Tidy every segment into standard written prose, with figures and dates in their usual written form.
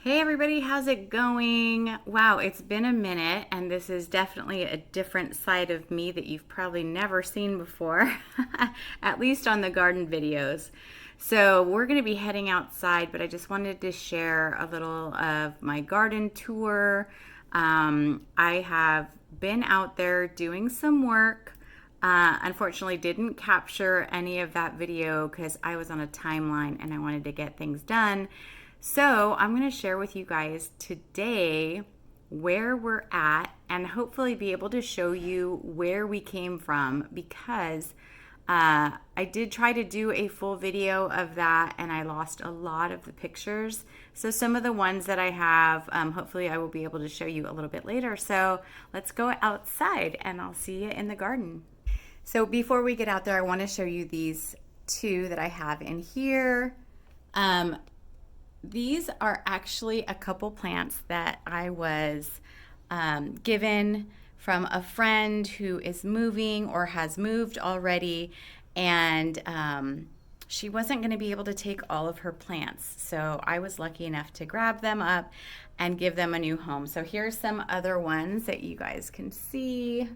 Hey everybody, how's it going? Wow, it's been a minute, and this is definitely a different side of me that you've probably never seen before, at least on the garden videos. So, we're going to be heading outside, but I just wanted to share a little of my garden tour. I have been out there doing some work. Unfortunately, didn't capture any of that video because I was on a timeline and I wanted to get things done. So, I'm going to share with you guys today where we're at and hopefully be able to show you where we came from because I did try to do a full video of that and I lost a lot of the pictures. So, some of the ones that I have, hopefully, I will be able to show you a little bit later. So, let's go outside and I'll see you in the garden. So, before we get out there, I want to show you these two that I have in here. These are actually a couple plants that I was given from a friend who is moving or has moved already, and she wasn't going to be able to take all of her plants. So I was lucky enough to grab them up and give them a new home. So here's some other ones that you guys can see.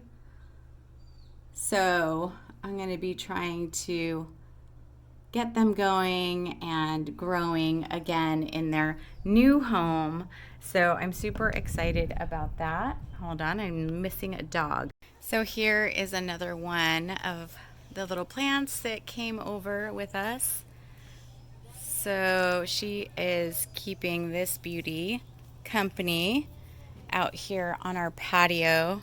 So I'm going to be trying to get them going and growing again in their new home. So I'm super excited about that. Hold on, I'm missing a dog. So here is another one of the little plants that came over with us. So she is keeping this beauty company out here on our patio.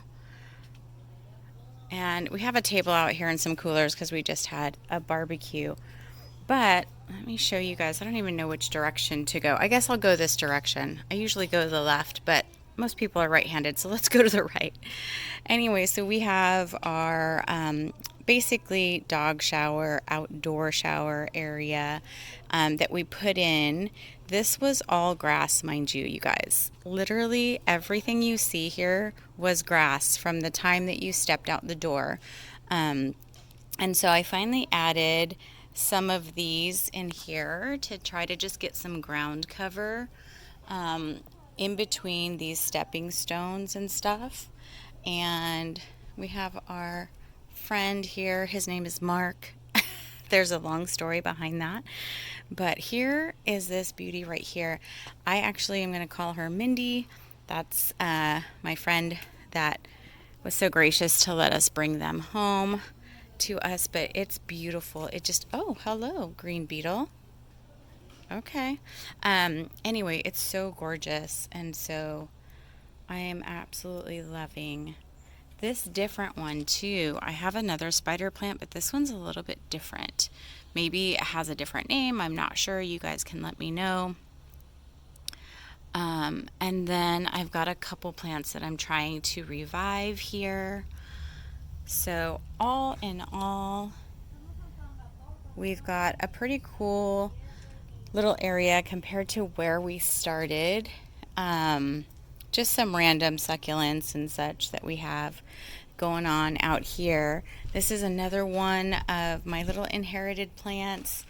And we have a table out here and some coolers because we just had a barbecue. But let me show you guys. I don't even know which direction to go. I guess I'll go this direction. I usually go to the left, but most people are right-handed, so let's go to the right. Anyway, so we have our basically dog shower, outdoor shower area that we put in. This was all grass, mind you, you guys. Literally everything you see here was grass from the time that you stepped out the door. And so I finally added some of these in here to try to just get some ground cover in between these stepping stones and stuff. And we have our friend here. His name is Mark. There's a long story behind that. But here is this beauty right here. I actually am going to call her Mindy. That's my friend that was so gracious to let us bring them home to us, but it's beautiful. It just, oh, hello, green beetle. Okay. Anyway, it's so gorgeous, and so I am absolutely loving this different one too. I have another spider plant, but this one's a little bit different. Maybe it has a different name. I'm not sure. You guys can let me know. And then I've got a couple plants that I'm trying to revive here. So all in all, we've got a pretty cool little area compared to where we started. Just some random succulents and such that we have going on out here. This is another one of my little inherited plants.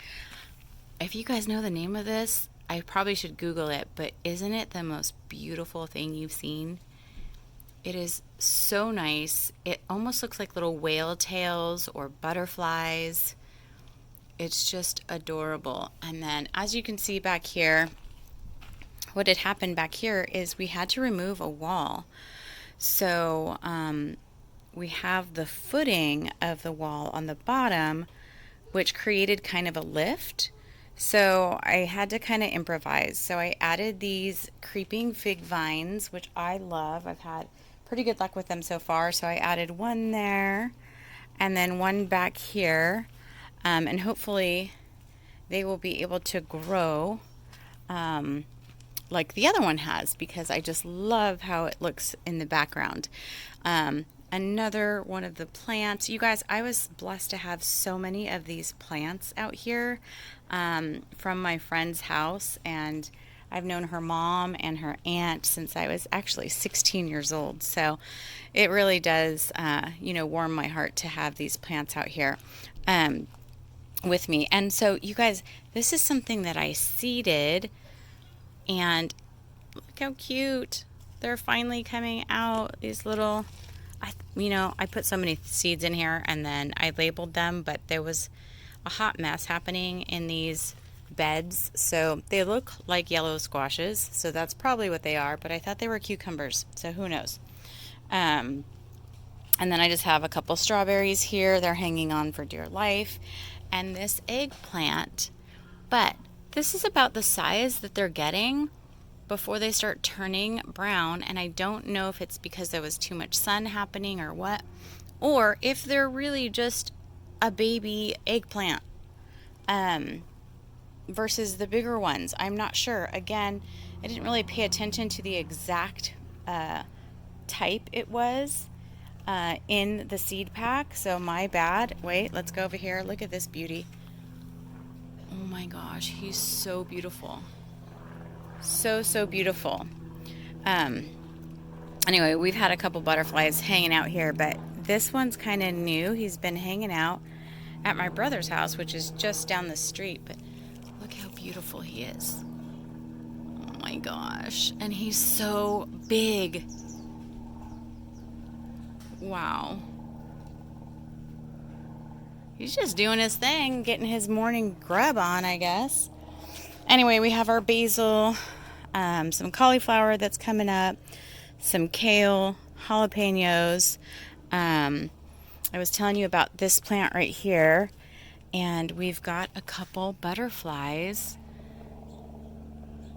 If you guys know the name of this, I probably should Google it, but isn't it the most beautiful thing you've seen? It is so nice. It almost looks like little whale tails or butterflies. It's just adorable. And then as you can see back here, what had happened back here is we had to remove a wall. So we have the footing of the wall on the bottom, which created kind of a lift. So I had to kind of improvise. So I added these creeping fig vines, which I love. I've had pretty good luck with them so far. So I added one there and then one back here. And hopefully they will be able to grow like the other one has, because I just love how it looks in the background. Another one of the plants. You guys, I was blessed to have so many of these plants out here from my friend's house, and I've known her mom and her aunt since I was actually 16 years old. So it really does, warm my heart to have these plants out here with me. And so, you guys, this is something that I seeded, and Look how cute. They're finally coming out. These little, I put so many seeds in here and then I labeled them, but there was a hot mess happening in these beds. So they look like yellow squashes. So that's probably what they are, but I thought they were cucumbers. So who knows? And then I just have a couple strawberries here. They're hanging on for dear life. And this eggplant, but this is about the size that they're getting before they start turning brown. And I don't know if it's because there was too much sun happening or what, or if they're really just a baby eggplant versus the bigger ones. I'm not sure. Again, I didn't really pay attention to the exact type it was in the seed pack, so my bad. Wait, let's go over here. Look at this beauty. Oh my gosh, he's so beautiful. So beautiful. Anyway, we've had a couple butterflies hanging out here, but this one's kind of new. He's been hanging out at my brother's house, which is just down the street, but look how beautiful he is. Oh my gosh, and he's so big. Wow. He's just doing his thing, getting his morning grub on, I guess. Anyway, we have our basil, some cauliflower that's coming up, some kale, jalapenos. I was telling you about this plant right here, and we've got a couple butterflies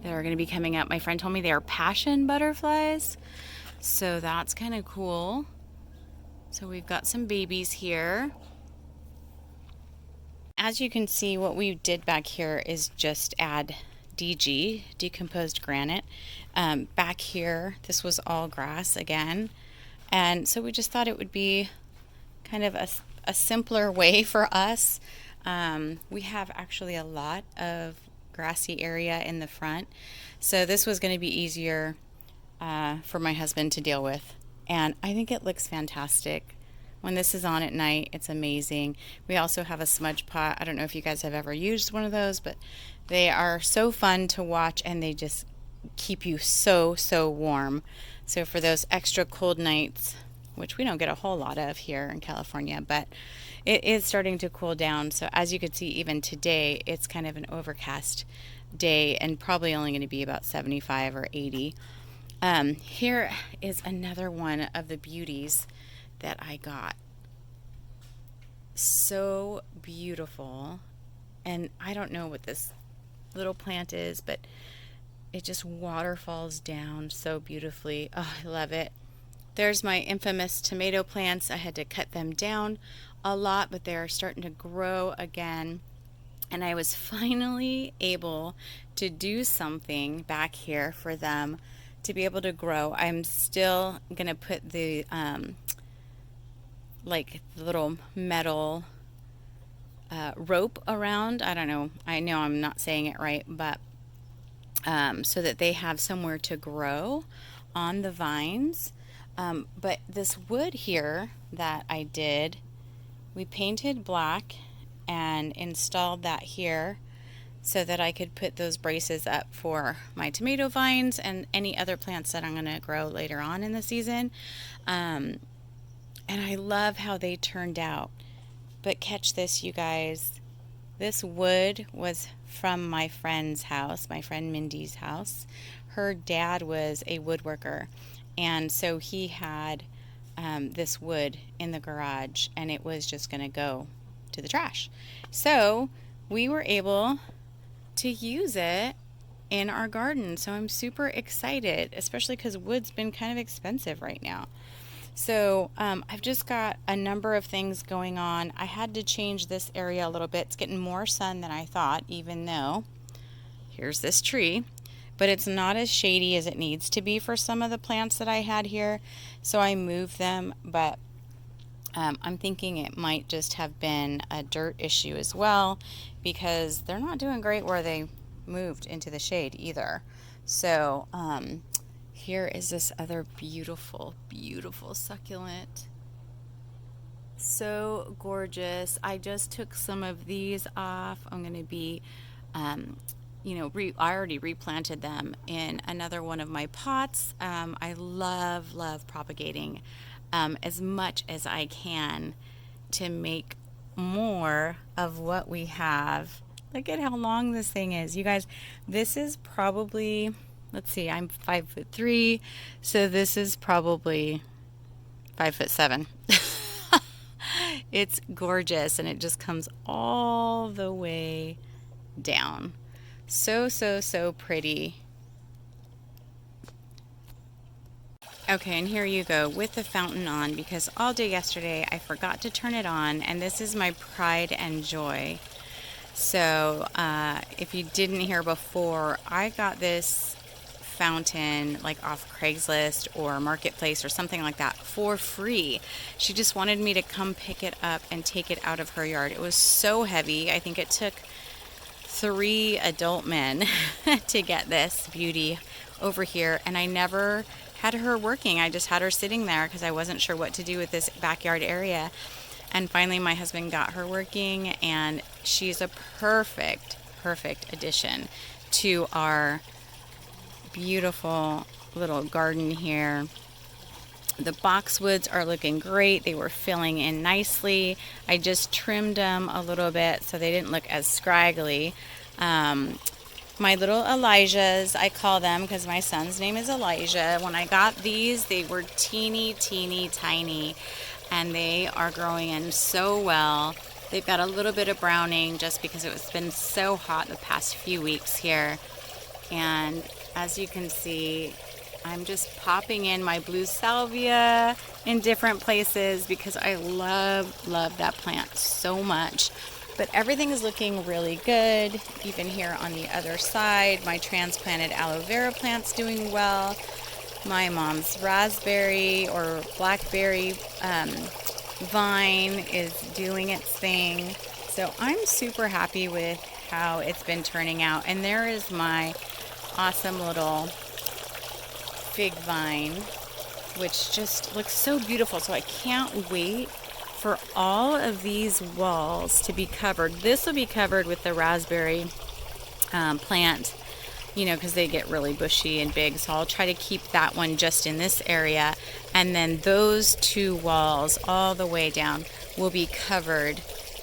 that are going to be coming up. My friend told me they are passion butterflies, so that's kind of cool. So we've got some babies here. As you can see, what we did back here is just add DG, decomposed granite. Back here, this was all grass again. And so we just thought it would be kind of a simpler way for us. We have actually a lot of grassy area in the front. So this was going to be easier for my husband to deal with. And I think it looks fantastic. When this is on at night, it's amazing. We also have a smudge pot. I don't know if you guys have ever used one of those, but they are so fun to watch and they just keep you so warm. So for those extra cold nights, which we don't get a whole lot of here in California, but it is starting to cool down. So as you can see, even today, it's kind of an overcast day and probably only going to be about 75 or 80. Here is another one of the beauties that I got. So beautiful. And I don't know what this little plant is, but it just waterfalls down so beautifully. Oh, I love it. There's my infamous tomato plants. I had to cut them down a lot, but they're starting to grow again. And I was finally able to do something back here for them to be able to grow. I'm still going to put the like little metal rope around. I don't know. I know I'm not saying it right, but so that they have somewhere to grow on the vines. But this wood here that I did, we painted black and installed that here so that I could put those braces up for my tomato vines and any other plants that I'm going to grow later on in the season. And I love how they turned out. But catch this, you guys. This wood was from my friend's house, my friend Mindy's house. Her dad was a woodworker. And so he had this wood in the garage, and it was just going to go to the trash. So we were able to use it in our garden. So I'm super excited, especially because wood's been kind of expensive right now. So I've just got a number of things going on. I had to change this area a little bit. It's getting more sun than I thought, even though here's this tree. But it's not as shady as it needs to be for some of the plants that I had here. So I moved them, but I'm thinking it might just have been a dirt issue as well, because they're not doing great where they moved into the shade either. So here is this other beautiful succulent. So gorgeous. I just took some of these off. I'm going to be I already replanted them in another one of my pots. I love propagating as much as I can to make more of what we have. Look at how long this thing is. You guys, this is probably, let's see, I'm 5'3", so this is probably 5'7". It's gorgeous, and it just comes all the way down. So pretty. Okay, and here you go with the fountain on, because all day yesterday I forgot to turn it on, and this is my pride and joy. So if you didn't hear before, I got this fountain like off Craigslist or Marketplace or something like that for free. She just wanted me to come pick it up and take it out of her yard. It was so heavy. I think it took 3 adult men to get this beauty over here, and I never had her working. I just had her sitting there because I wasn't sure what to do with this backyard area. And finally my husband got her working, and she's a perfect addition to our beautiful little garden here. The boxwoods are looking great. They were filling in nicely. I just trimmed them a little bit so they didn't look as scraggly. My little Elijahs, I call them, because my son's name is Elijah. When I got these, they were teeny tiny, and they are growing in so well. They've got a little bit of browning just because it's been so hot the past few weeks here. And as you can see, I'm just popping in my blue salvia in different places because I love that plant so much. But everything is looking really good. Even here on the other side, my transplanted aloe vera plant's doing well. My mom's raspberry or blackberry vine is doing its thing. So I'm super happy with how it's been turning out. And there is my awesome little fig vine, which just looks so beautiful. So I can't wait for all of these walls to be covered. This will be covered with the raspberry plant, because they get really bushy and big. So I'll try to keep that one just in this area. And then those 2 walls all the way down will be covered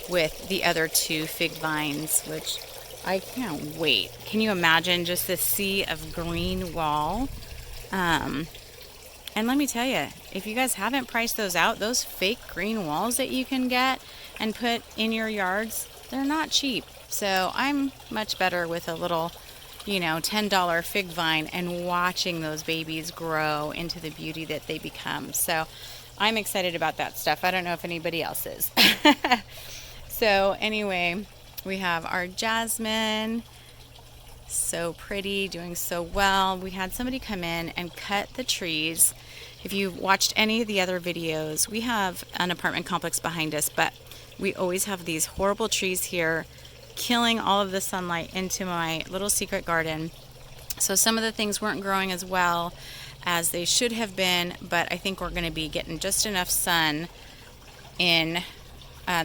with the other 2 fig vines, which I can't wait. Can you imagine just this sea of green wall? And let me tell you, if you guys haven't priced those out, those fake green walls that you can get and put in your yards, they're not cheap. So I'm much better with a little, $10 fig vine and watching those babies grow into the beauty that they become. So I'm excited about that stuff. I don't know if anybody else is. So anyway, we have our jasmine. So pretty, doing so well. We had somebody come in and cut the trees. If you've watched any of the other videos, we have an apartment complex behind us, but we always have these horrible trees here killing all of the sunlight into my little secret garden. So some of the things weren't growing as well as they should have been, but I think we're going to be getting just enough sun in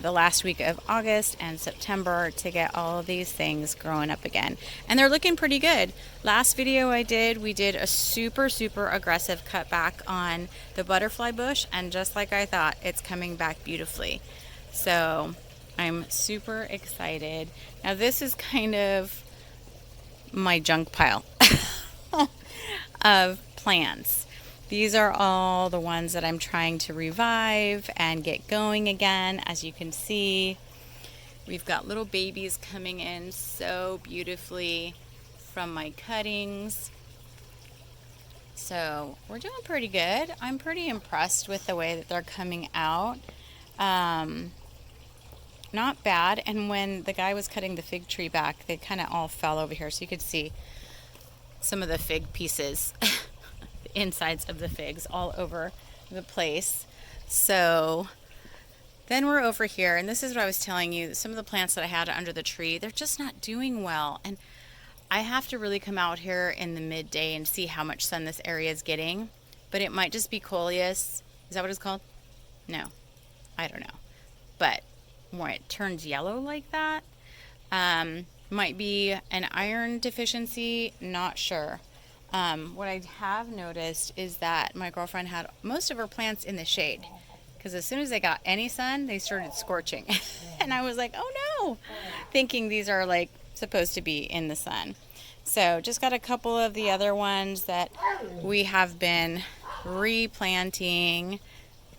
the last week of August and September to get all of these things growing up again. And they're looking pretty good. Last video we did a super aggressive cutback on the butterfly bush, and just like I thought, it's coming back beautifully. So I'm super excited. Now this is kind of my junk pile of plants. These are all the ones that I'm trying to revive and get going again. As you can see, we've got little babies coming in so beautifully from my cuttings. So we're doing pretty good. I'm pretty impressed with the way that they're coming out. Not bad. And when the guy was cutting the fig tree back, they kind of all fell over here. So you could see some of the fig pieces. Insides of the figs all over the place. So then we're over here, and this is what I was telling you, some of the plants that I had under the tree, they're just not doing well, and I have to really come out here in the midday and see how much sun this area is getting. But it might just be coleus. Is that what it's called? No, I don't know. But when it turns yellow like that, Might be an iron deficiency, not sure. What I have noticed is that my girlfriend had most of her plants in the shade because as soon as they got any sun, they started scorching. And I was like, oh no, thinking these are like supposed to be in the sun. So just got a couple of the other ones that we have been replanting.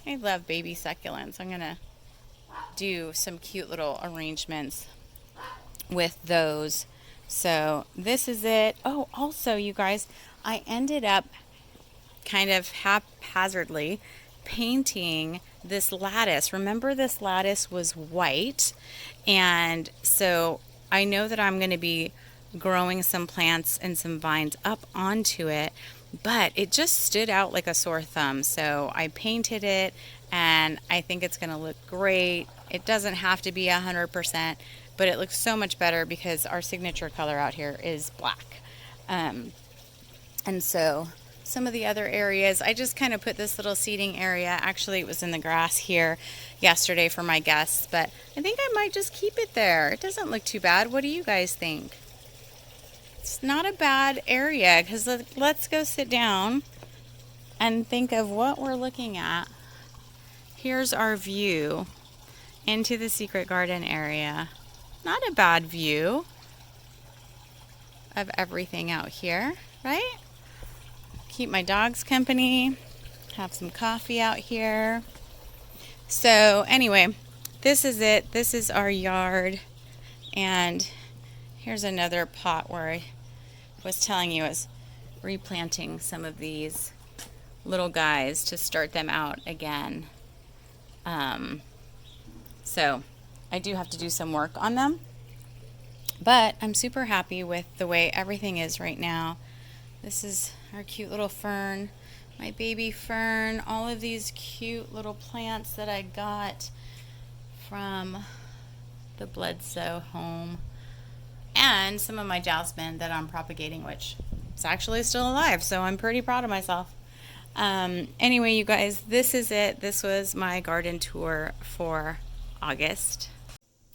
I love baby succulents. I'm going to do some cute little arrangements with those. So this is it. Oh, also you guys, I ended up kind of haphazardly painting this lattice. Remember, this lattice was white, and so I know that I'm going to be growing some plants and some vines up onto it, but it just stood out like a sore thumb. So I painted it, and I think it's going to look great. It doesn't have to be 100%, but it looks so much better because our signature color out here is black. And so some of the other areas, I just kind of put this little seating area. Actually, it was in the grass here yesterday for my guests, but I think I might just keep it there. It doesn't look too bad. What do you guys think? It's not a bad area, because let's go sit down and think of what we're looking at. Here's our view into the secret garden area. Not a bad view of everything out here, right? Keep my dogs company, have some coffee out here. So anyway, this is it. This is our yard. And here's another pot where I was telling you I was replanting some of these little guys to start them out again. So I do have to do some work on them, but I'm super happy with the way everything is right now. This is our cute little fern, my baby fern, all of these cute little plants that I got from the Bledsoe home, and some of my jasmine that I'm propagating, which is actually still alive, so I'm pretty proud of myself. Anyway, you guys, this is it. This was my garden tour for August.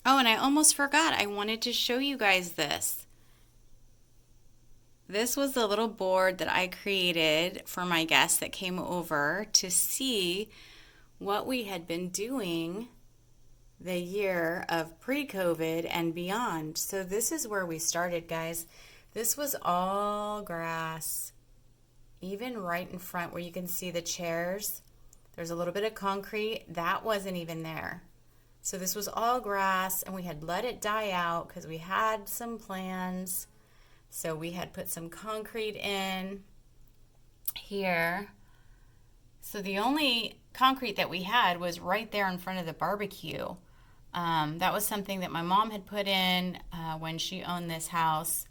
Oh, and I almost forgot. I wanted to show you guys this. This was the little board that I created for my guests that came over to see what we had been doing the year of pre-COVID and beyond. So this is where we started, guys. This was all grass. Even right in front where you can see the chairs, there's a little bit of concrete. That wasn't even there. So this was all grass, and we had let it die out because we had some plans. So we had put some concrete in here. So the only concrete that we had was right there in front of the barbecue. That was something that my mom had put in when she owned this house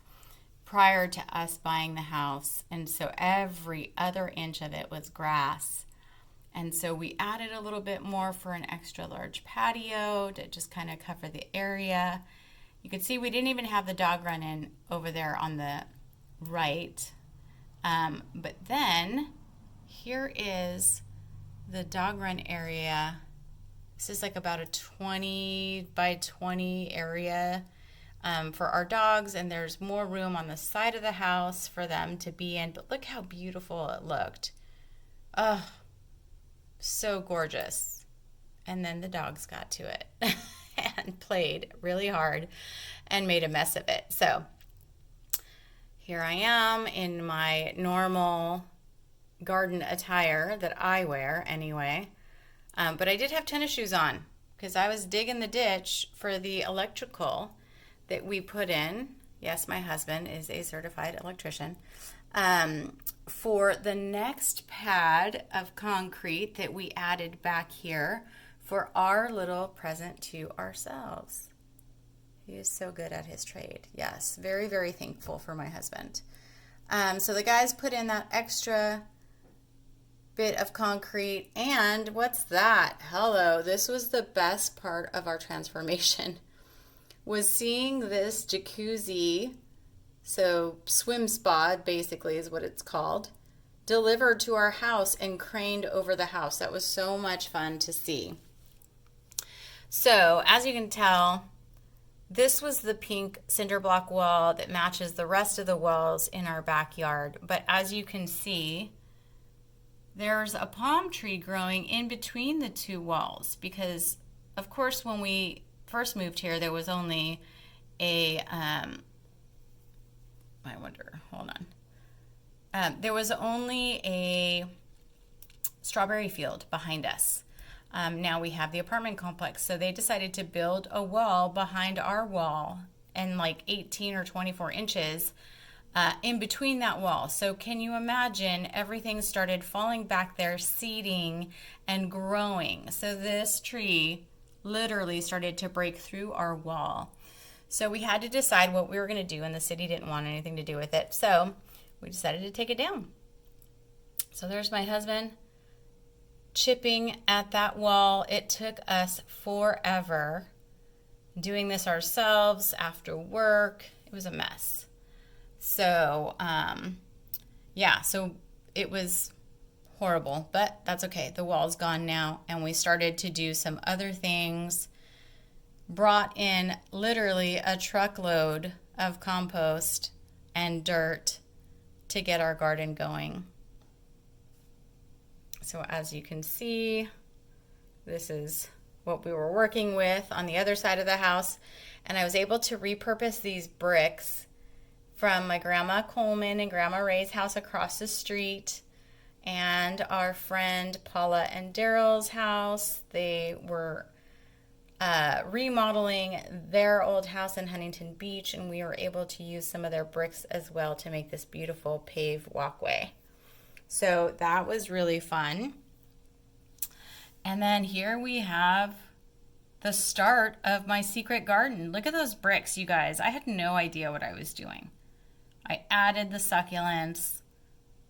prior to us buying the house. And so every other inch of it was grass. And so we added a little bit more for an extra large patio to just kind of cover the area. You can see we didn't even have the dog run in over there on the right. But then here is the dog run area. This is like about a 20 by 20 area for our dogs, and there's more room on the side of the house for them to be in. But look how beautiful it looked. Oh, so gorgeous. And then the dogs got to it and played really hard and made a mess of it. So here I am in my normal garden attire that I wear anyway. But I did have tennis shoes on because I was digging the ditch for the electrical that we put in. Yes, my husband is a certified electrician. For the next pad of concrete that we added back here for our little present to ourselves. He is so good at his trade. Yes, very, very thankful for my husband. So the guys put in that extra bit of concrete, and what's that? Hello, this was the best part of our transformation, was seeing this jacuzzi, so swim spa basically is what it's called, delivered to our house and craned over the house. That was so much fun to see. So as you can tell, this was the pink cinder block wall that matches the rest of the walls in our backyard. But as you can see, there's a palm tree growing in between the two walls because, of course, when we first moved here, there was only a, I wonder, hold on. There was only a strawberry field behind us. Now we have the apartment complex. So they decided to build a wall behind our wall and like 18 or 24 inches in between that wall. So can you imagine everything started falling back there, seeding and growing. So this tree literally started to break through our wall. So we had to decide what we were going to do, and the city didn't want anything to do with it. So we decided to take it down. So there's my husband chipping at that wall. It took us forever doing this ourselves after work. It was a mess. So, yeah, so it was horrible, but that's okay. The wall's gone now, and we started to do some other things. Brought in literally a truckload of compost and dirt to get our garden going. So as you can see, this is what we were working with on the other side of the house. And I was able to repurpose these bricks from my Grandma Coleman and Grandma Ray's house across the street and our friend Paula and Daryl's house. They were remodeling their old house in Huntington Beach, and we were able to use some of their bricks as well to make this beautiful paved walkway. So that was really fun. And then here we have the start of my secret garden. Look at those bricks, you guys. I had no idea what I was doing. I added the succulents.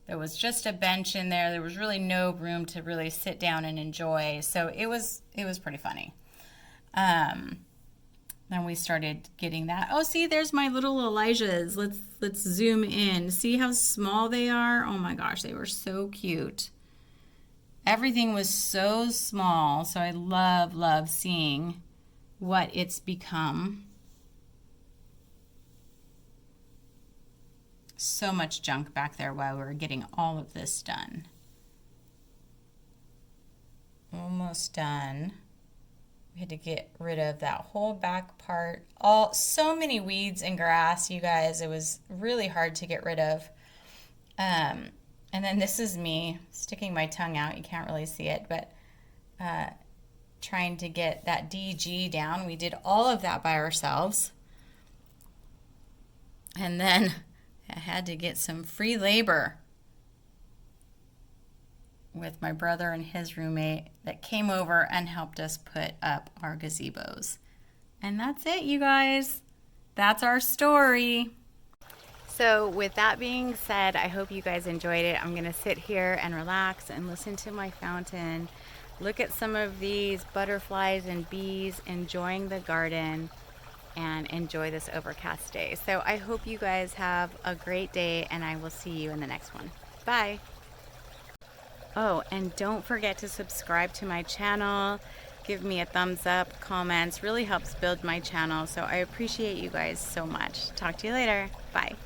There was just a bench in there. There was really no room to really sit down and enjoy. So it was pretty funny. Then we started getting that. Oh, see, there's my little Elijahs. Let's zoom in. See how small they are? Oh my gosh, they were so cute. Everything was so small, so I love seeing what it's become. So much junk back there while we were getting all of this done. Almost done. We had to get rid of that whole back part. So many weeds and grass, you guys. It was really hard to get rid of. And then this is me sticking my tongue out. You can't really see it, but trying to get that DG down. We did all of that by ourselves. And then I had to get some free labor with my brother and his roommate that came over and helped us put up our gazebos. And that's it, you guys. That's our story. So with that being said, I hope you guys enjoyed it. I'm gonna sit here and relax and listen to my fountain, look at some of these butterflies and bees enjoying the garden, and enjoy this overcast day. So I hope you guys have a great day, and I will see you in the next one. Bye. Oh, and don't forget to subscribe to my channel. Give me a thumbs up, comments, really helps build my channel. So I appreciate you guys so much. Talk to you later. Bye.